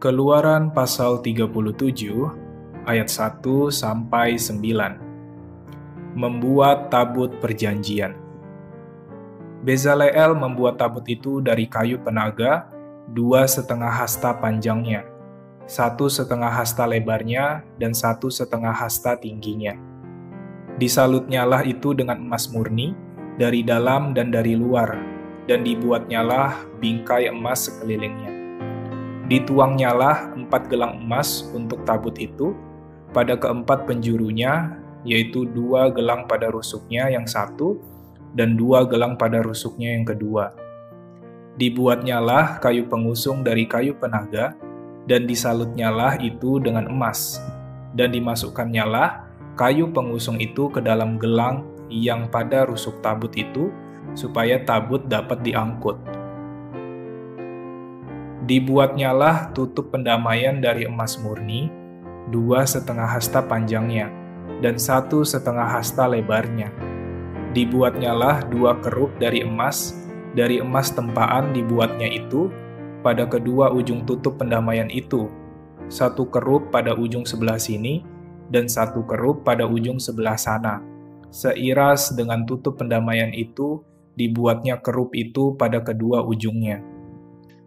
Keluaran pasal 37 ayat 1 sampai 9. Membuat tabut perjanjian. Bezaleel membuat tabut itu dari kayu penaga, 2,5 hasta panjangnya, 1,5 hasta lebarnya, dan 1,5 hasta tingginya. Disalutnyalah itu dengan emas murni, dari dalam dan dari luar, dan dibuatnyalah bingkai emas sekelilingnya. Dituangnyalah 4 gelang emas untuk tabut itu, pada keempat penjurunya, yaitu 2 gelang pada rusuknya yang satu, dan 2 gelang pada rusuknya yang kedua. Dibuatnyalah kayu pengusung dari kayu penaga, dan disalutnyalah itu dengan emas, dan dimasukannyalah kayu pengusung itu ke dalam gelang yang pada rusuk tabut itu, supaya tabut dapat diangkut. Dibuatnyalah tutup pendamaian dari emas murni, 2,5 hasta panjangnya, dan 1,5 hasta lebarnya. Dibuatnyalah 2 kerup dari emas tempaan dibuatnya itu, pada kedua ujung tutup pendamaian itu, 1 kerup pada ujung sebelah sini, dan 1 kerup pada ujung sebelah sana. Seiras dengan tutup pendamaian itu, dibuatnya kerup itu pada kedua ujungnya.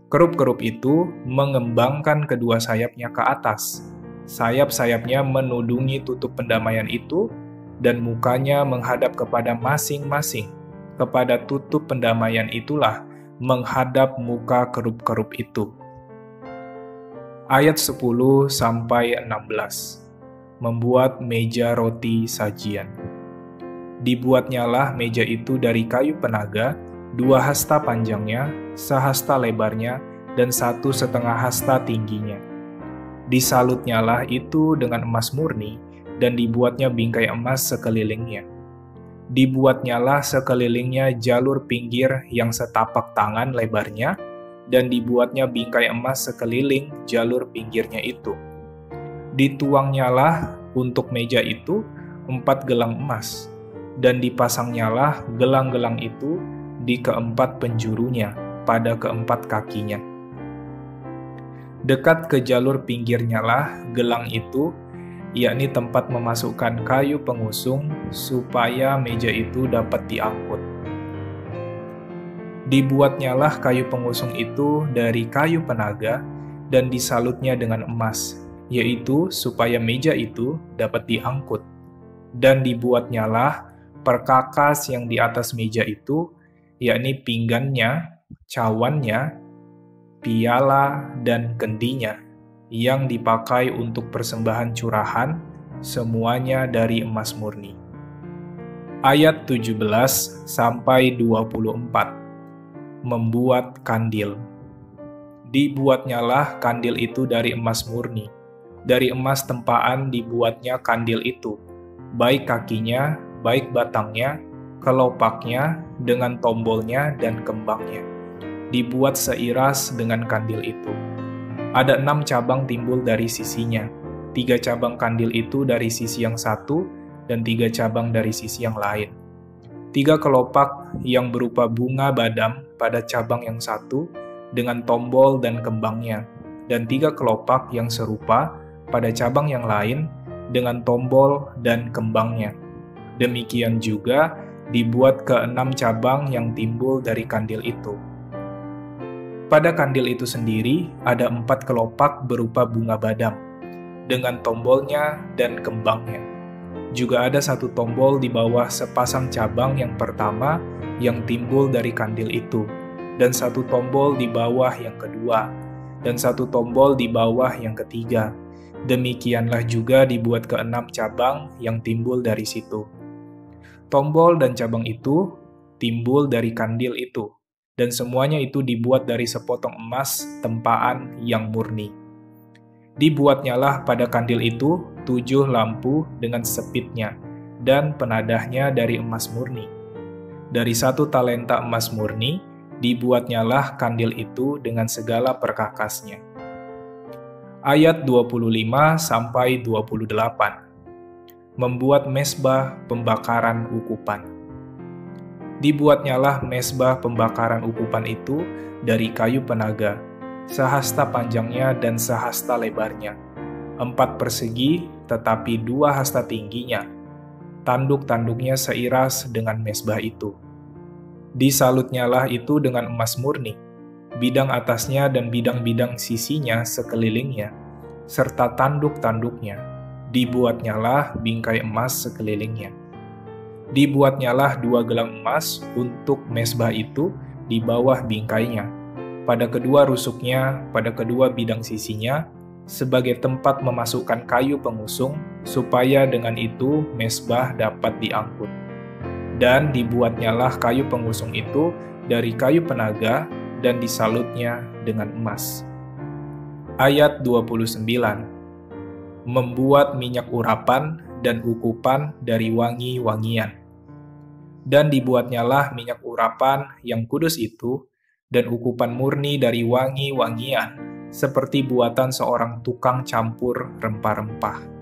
Kerup-kerup itu mengembangkan kedua sayapnya ke atas. Sayap-sayapnya menudungi tutup pendamaian itu, dan mukanya menghadap kepada masing-masing. Kepada tutup pendamaian itulah menghadap muka kerup-kerup itu. Ayat 10 sampai 16. Membuat meja roti sajian. Dibuatnyalah meja itu dari kayu penaga, 2 hasta panjangnya, 1 hasta lebarnya, dan 1,5 hasta tingginya. Disalutnyalah itu dengan emas murni, dan dibuatnya bingkai emas sekelilingnya. Dibuatnyalah sekelilingnya jalur pinggir yang setapak tangan lebarnya, dan dibuatnya bingkai emas sekeliling jalur pinggirnya itu. Dituangnyalah untuk meja itu 4 gelang emas, dan dipasangnyalah gelang-gelang itu di keempat penjurunya, pada keempat kakinya. Dekat ke jalur pinggirnya lah gelang itu, yakni tempat memasukkan kayu pengusung, supaya meja itu dapat diangkut. Dibuatnyalah kayu pengusung itu dari kayu penaga, dan disalutnya dengan emas, yaitu supaya meja itu dapat diangkut. Dan dibuatnyalah perkakas yang di atas meja itu, yakni pinggannya, cawannya, piala, dan kendinya, yang dipakai untuk persembahan curahan, semuanya dari emas murni. Ayat 17 sampai 24. Membuat kandil. Dibuatnyalah kandil itu dari emas murni. Dari emas tempaan dibuatnya kandil itu, baik kakinya, baik batangnya, kelopaknya, dengan tombolnya dan kembangnya. Dibuat seiras dengan kandil itu. Ada 6 cabang timbul dari sisinya, 3 cabang kandil itu dari sisi yang satu, dan 3 cabang dari sisi yang lain. 3 kelopak yang berupa bunga badam pada cabang yang satu, dengan tombol dan kembangnya, dan 3 kelopak yang serupa pada cabang yang lain, dengan tombol dan kembangnya. Demikian juga dibuat ke-6 cabang yang timbul dari kandil itu. Pada kandil itu sendiri ada 4 kelopak berupa bunga badam, dengan tombolnya dan kembangnya. Juga ada 1 tombol di bawah sepasang cabang yang pertama yang timbul dari kandil itu, dan 1 tombol di bawah yang kedua, dan 1 tombol di bawah yang ketiga. Demikianlah juga dibuat ke-6 cabang yang timbul dari situ. Tombol dan cabang itu timbul dari kandil itu, dan semuanya itu dibuat dari sepotong emas tempaan yang murni. Dibuatnyalah pada kandil itu 7 lampu dengan sepitnya, dan penadahnya dari emas murni. Dari 1 talenta emas murni, dibuatnyalah kandil itu dengan segala perkakasnya. Ayat 25 sampai 28. Membuat mezbah pembakaran ukupan. Dibuatnyalah mezbah pembakaran ukupan itu dari kayu penaga, sehasta panjangnya dan sehasta lebarnya, 4 persegi tetapi 2 hasta tingginya. Tanduk-tanduknya seiras dengan mezbah itu. Disalutnyalah itu dengan emas murni, bidang atasnya dan bidang-bidang sisinya sekelilingnya, serta tanduk-tanduknya. Dibuatnyalah bingkai emas sekelilingnya. Dibuatnyalah 2 gelang emas untuk mezbah itu di bawah bingkainya, pada kedua rusuknya, pada kedua bidang sisinya, sebagai tempat memasukkan kayu pengusung, supaya dengan itu mezbah dapat diangkut. Dan dibuatnyalah kayu pengusung itu dari kayu penaga dan disalutnya dengan emas. Ayat 29. Membuat minyak urapan dan ukupan dari wangi-wangian. Dan dibuatnyalah minyak urapan yang kudus itu, dan ukupan murni dari wangi-wangian, seperti buatan seorang tukang campur rempah-rempah.